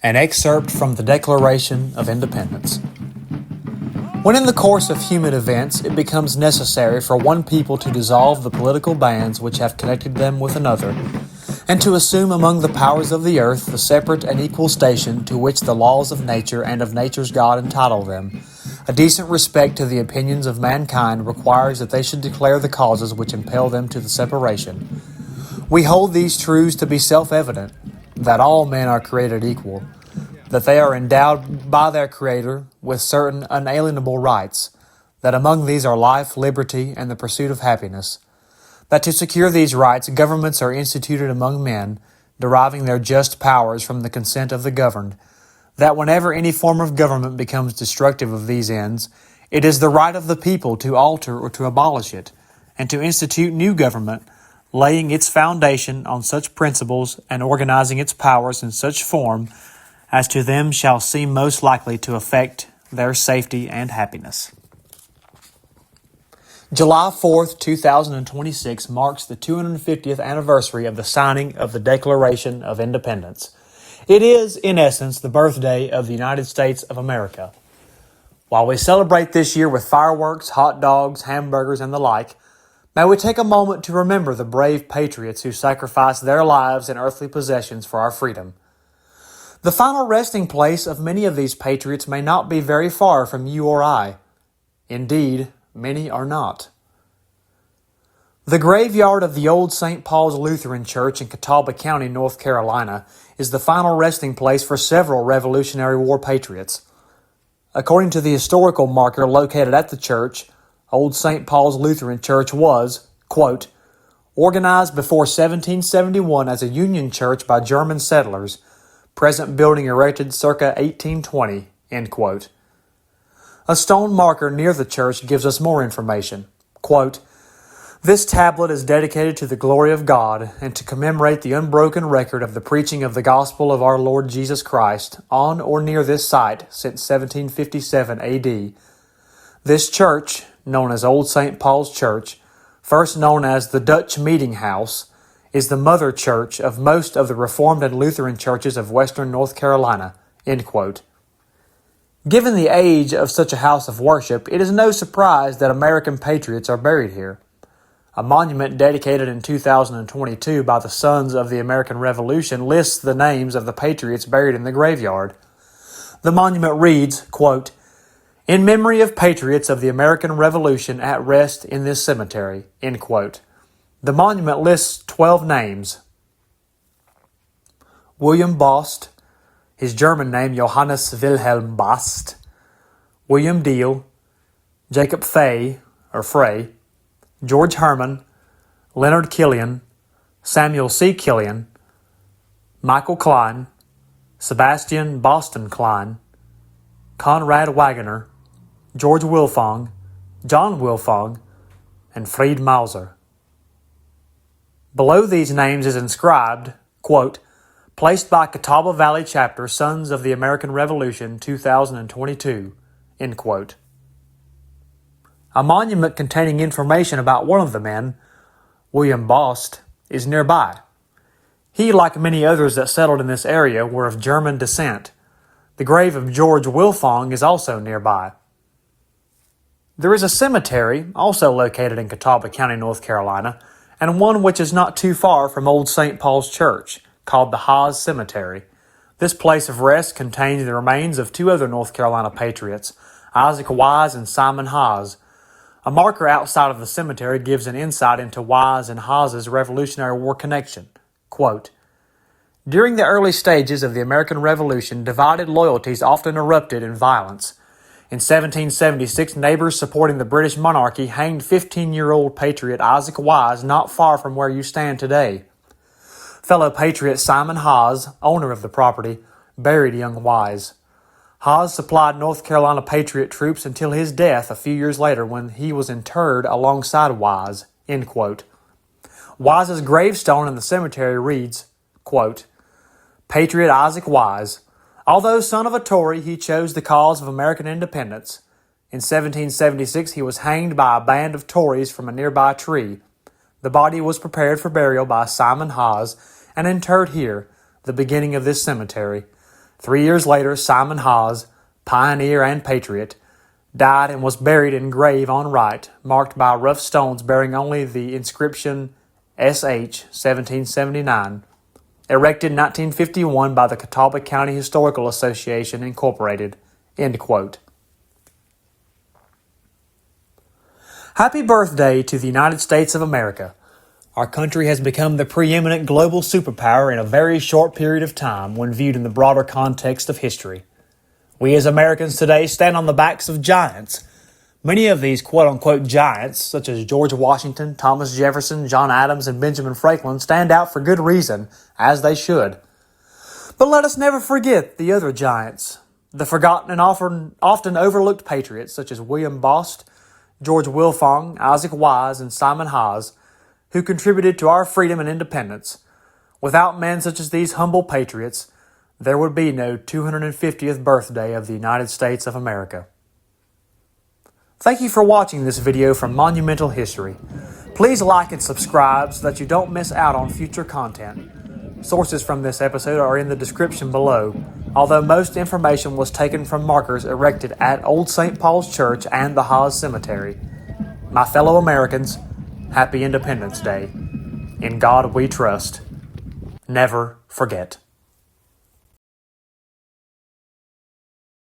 An excerpt from the Declaration of Independence. When in the course of human events it becomes necessary for one people to dissolve the political bands which have connected them with another, and to assume among the powers of the earth the separate and equal station to which the laws of nature and of nature's God entitle them, a decent respect to the opinions of mankind requires that they should declare the causes which impel them to the separation. We hold these truths to be self-evident, that all men are created equal, that they are endowed by their Creator with certain unalienable rights, that among these are life, liberty, and the pursuit of happiness, that to secure these rights governments are instituted among men, deriving their just powers from the consent of the governed, that whenever any form of government becomes destructive of these ends, it is the right of the people to alter or to abolish it, and to institute new government, laying its foundation on such principles and organizing its powers in such form as to them shall seem most likely to affect their safety and happiness. July 4th, 2026 marks the 250th anniversary of the signing of the Declaration of Independence. It is, in essence, the birthday of the United States of America. While we celebrate this year with fireworks, hot dogs, hamburgers, and the like, may we take a moment to remember the brave patriots who sacrificed their lives and earthly possessions for our freedom. The final resting place of many of these patriots may not be very far from you or I. Indeed, many are not. The graveyard of the old St. Paul's Lutheran Church in Catawba County, North Carolina, is the final resting place for several Revolutionary War patriots. According to the historical marker located at the church, Old St. Paul's Lutheran Church was, quote, organized before 1771 as a Union church by German settlers, present building erected circa 1820, end quote. A stone marker near the church gives us more information. Quote, this tablet is dedicated to the glory of God and to commemorate the unbroken record of the preaching of the gospel of our Lord Jesus Christ on or near this site since 1757 A.D. This church, known as Old St. Paul's Church, first known as the Dutch Meeting House, is the mother church of most of the Reformed and Lutheran churches of western North Carolina, end quote. Given the age of such a house of worship, it is no surprise that American patriots are buried here. A monument dedicated in 2022 by the Sons of the American Revolution lists the names of the patriots buried in the graveyard. The monument reads, quote, in memory of patriots of the American Revolution at rest in this cemetery, end quote. The monument lists 12 names. William Bost, his German name Johannes Wilhelm Bost, William Deal, Jacob Frey, George Herman, Leonard Killian, Samuel C. Killian, Michael Klein, Sebastian Boston Klein, Conrad Wagoner, George Wilfong, John Wilfong, and Fried Mauser. Below these names is inscribed, quote, placed by Catawba Valley Chapter, Sons of the American Revolution, 2022, end quote. A monument containing information about one of the men, William Bost, is nearby. He, like many others that settled in this area, were of German descent. The grave of George Wilfong is also nearby. There is a cemetery, also located in Catawba County, North Carolina, and one which is not too far from Old St. Paul's Church, called the Haas Cemetery. This place of rest contains the remains of two other North Carolina patriots, Isaac Wise and Simon Haas. A marker outside of the cemetery gives an insight into Wise and Haas's Revolutionary War connection. Quote, during the early stages of the American Revolution, divided loyalties often erupted in violence. In 1776, neighbors supporting the British monarchy hanged 15-year-old patriot Isaac Wise not far from where you stand today. Fellow patriot Simon Haas, owner of the property, buried young Wise. Haas supplied North Carolina patriot troops until his death a few years later when he was interred alongside Wise, end quote. Wise's gravestone in the cemetery reads, quote, Patriot Isaac Wise, although son of a Tory, he chose the cause of American independence. In 1776, he was hanged by a band of Tories from a nearby tree. The body was prepared for burial by Simon Haas and interred here, the beginning of this cemetery. 3 years later, Simon Haas, pioneer and patriot, died and was buried in grave on right, marked by rough stones bearing only the inscription SH 1779, erected in 1951 by the Catawba County Historical Association, Incorporated. End quote. Happy birthday to the United States of America. Our country has become the preeminent global superpower in a very short period of time when viewed in the broader context of history. We as Americans today stand on the backs of giants. Many of these quote-unquote giants, such as George Washington, Thomas Jefferson, John Adams, and Benjamin Franklin, stand out for good reason, as they should. But let us never forget the other giants, the forgotten and often overlooked patriots such as William Bost, George Wilfong, Isaac Wise, and Simon Haas, who contributed to our freedom and independence. Without men such as these humble patriots, there would be no 250th birthday of the United States of America. Thank you for watching this video from Monumental History. Please like and subscribe so that you don't miss out on future content. Sources from this episode are in the description below, although most information was taken from markers erected at Old St. Paul's Church and the Haas Cemetery. My fellow Americans, Happy Independence Day. In God we trust. Never forget.